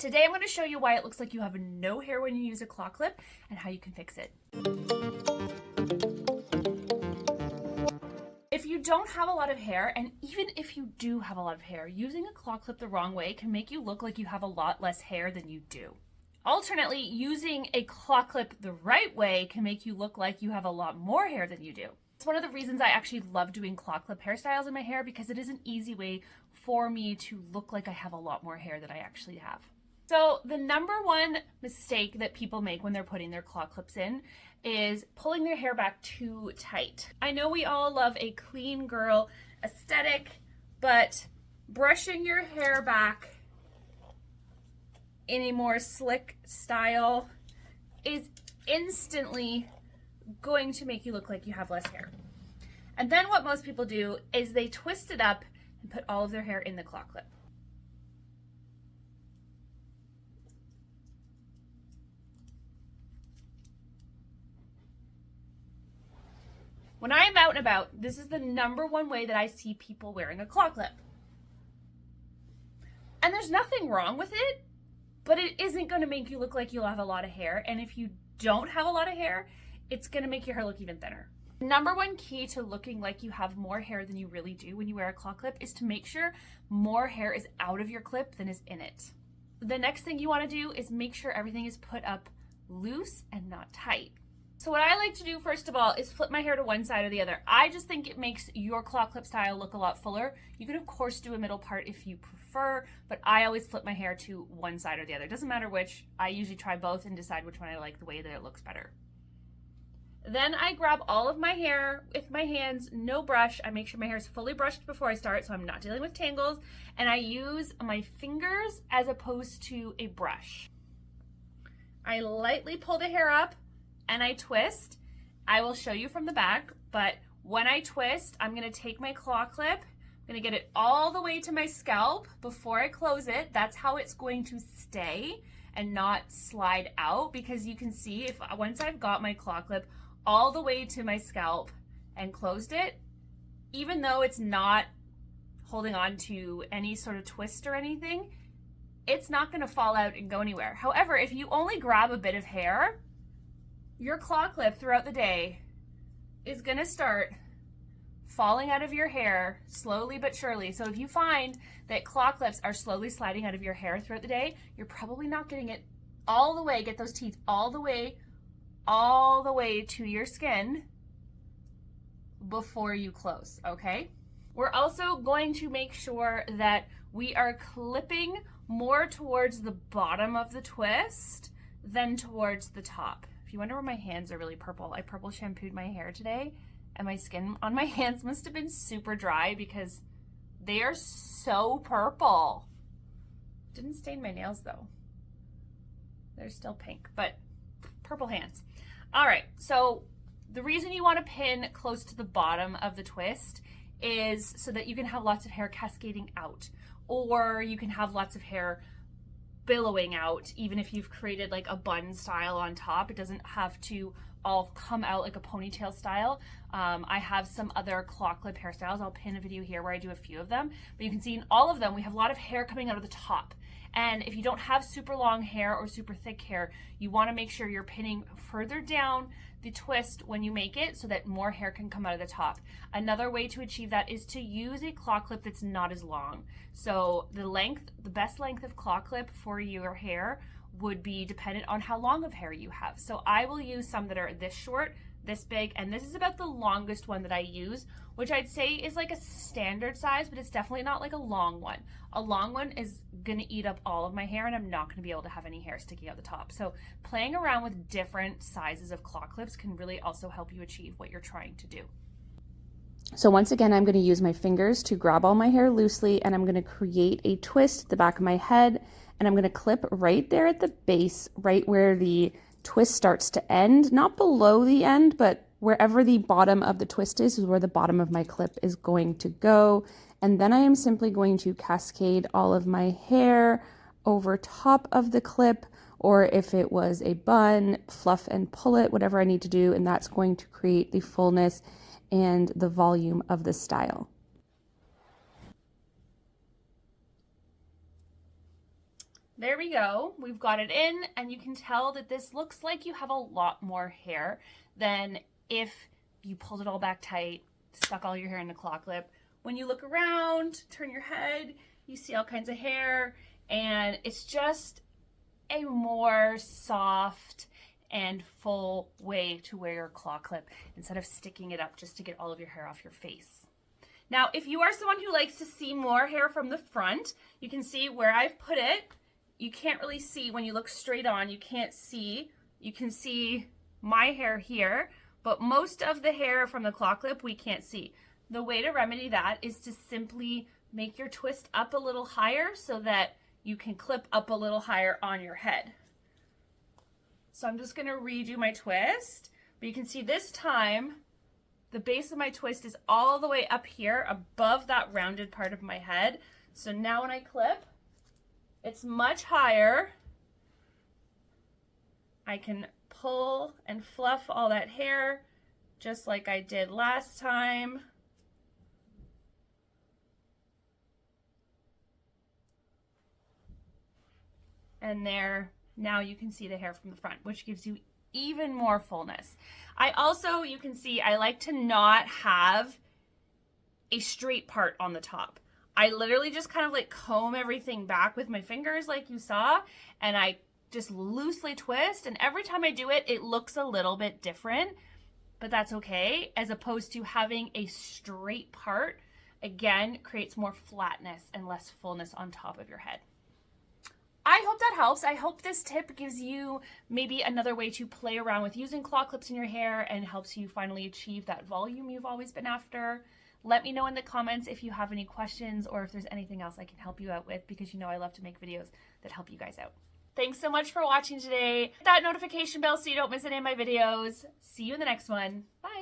Today I'm going to show you why it looks like you have no hair when you use a claw clip and how you can fix it. If you don't have a lot of hair, and even if you do have a lot of hair, using a claw clip the wrong way can make you look like you have a lot less hair than you do. Alternately, using a claw clip the right way can make you look like you have a lot more hair than you do. It's one of the reasons I actually love doing claw clip hairstyles in my hair, because it is an easy way for me to look like I have a lot more hair than I actually have. So the number one mistake that people make when they're putting their claw clips in is pulling their hair back too tight. I know we all love a clean girl aesthetic, but brushing your hair back in a more slick style is instantly going to make you look like you have less hair. And then what most people do is they twist it up and put all of their hair in the claw clip. When I am out and about, this is the number one way that I see people wearing a claw clip. And there's nothing wrong with it, but it isn't going to make you look like you'll have a lot of hair. And if you don't have a lot of hair, it's going to make your hair look even thinner. Number one key to looking like you have more hair than you really do when you wear a claw clip is to make sure more hair is out of your clip than is in it. The next thing you want to do is make sure everything is put up loose and not tight. So what I like to do first of all is flip my hair to one side or the other. I just think it makes your claw clip style look a lot fuller. You can of course do a middle part if you prefer, but I always flip my hair to one side or the other. It doesn't matter which. I usually try both and decide which one I like the way that it looks better. Then I grab all of my hair with my hands, no brush. I make sure my hair is fully brushed before I start so I'm not dealing with tangles, and I use my fingers as opposed to a brush. I lightly pull the hair up and I twist. I will show you from the back, but when I twist, I'm gonna take my claw clip, I'm gonna get it all the way to my scalp before I close it. That's how it's going to stay and not slide out, because you can see if once I've got my claw clip all the way to my scalp and closed it, even though it's not holding on to any sort of twist or anything, it's not gonna fall out and go anywhere. However, if you only grab a bit of hair, your claw clip throughout the day is gonna start falling out of your hair slowly but surely. So if you find that claw clips are slowly sliding out of your hair throughout the day, you're probably not getting it all the way, get those teeth all the way to your skin before you close, okay? We're also going to make sure that we are clipping more towards the bottom of the twist than towards the top. If you wonder why my hands are really purple, I purple shampooed my hair today, and my skin on my hands must have been super dry because they are so purple. Didn't stain my nails though. They're still pink, but purple hands. All right, so the reason you want to pin close to the bottom of the twist is so that you can have lots of hair cascading out, or you can have lots of hair billowing out. Even if you've created like a bun style on top, it doesn't have to all come out like a ponytail style. I have some other claw clip hairstyles. I'll pin a video here where I do a few of them, but you can see in all of them we have a lot of hair coming out of the top. And if you don't have super long hair or super thick hair, you want to make sure you're pinning further down the twist when you make it so that more hair can come out of the top. Another way to achieve that is to use a claw clip that's not as long. So the best length of claw clip for your hair would be dependent on how long of hair you have. So I will use some that are this short, this big, and this is about the longest one that I use, which I'd say is like a standard size, but it's definitely not like a long one. A long one is gonna eat up all of my hair and I'm not gonna be able to have any hair sticking out the top. So playing around with different sizes of claw clips can really also help you achieve what you're trying to do. So once again, I'm going to use my fingers to grab all my hair loosely, and I'm going to create a twist at the back of my head, and I'm going to clip right there at the base, right where the twist starts to end, not below the end, but wherever the bottom of the twist is where the bottom of my clip is going to go. And then I am simply going to cascade all of my hair over top of the clip, or if it was a bun, fluff and pull it, whatever I need to do, and that's going to create the fullness and the volume of the style. There we go. We've got it in, and you can tell that this looks like you have a lot more hair than if you pulled it all back tight, stuck all your hair in a claw clip. When you look around, turn your head, you see all kinds of hair, and it's just a more soft and full way to wear your claw clip instead of sticking it up just to get all of your hair off your face. Now, if you are someone who likes to see more hair from the front, you can see where I've put it. You can't really see when you look straight on, you can't see. You can see my hair here, but most of the hair from the claw clip we can't see. The way to remedy that is to simply make your twist up a little higher so that you can clip up a little higher on your head. So I'm just gonna redo my twist, but you can see this time, the base of my twist is all the way up here above that rounded part of my head. So now when I clip, it's much higher. I can pull and fluff all that hair just like I did last time. And there, now you can see the hair from the front, which gives you even more fullness. I also, you can see, I like to not have a straight part on the top. I literally just kind of like comb everything back with my fingers like you saw, and I just loosely twist, and every time I do it, it looks a little bit different, but that's okay, as opposed to having a straight part, again, creates more flatness and less fullness on top of your head. I hope that helps. I hope this tip gives you maybe another way to play around with using claw clips in your hair and helps you finally achieve that volume you've always been after. Let me know in the comments if you have any questions or if there's anything else I can help you out with, because you know I love to make videos that help you guys out. Thanks so much for watching today. Hit that notification bell so you don't miss any of my videos. See you in the next one. Bye.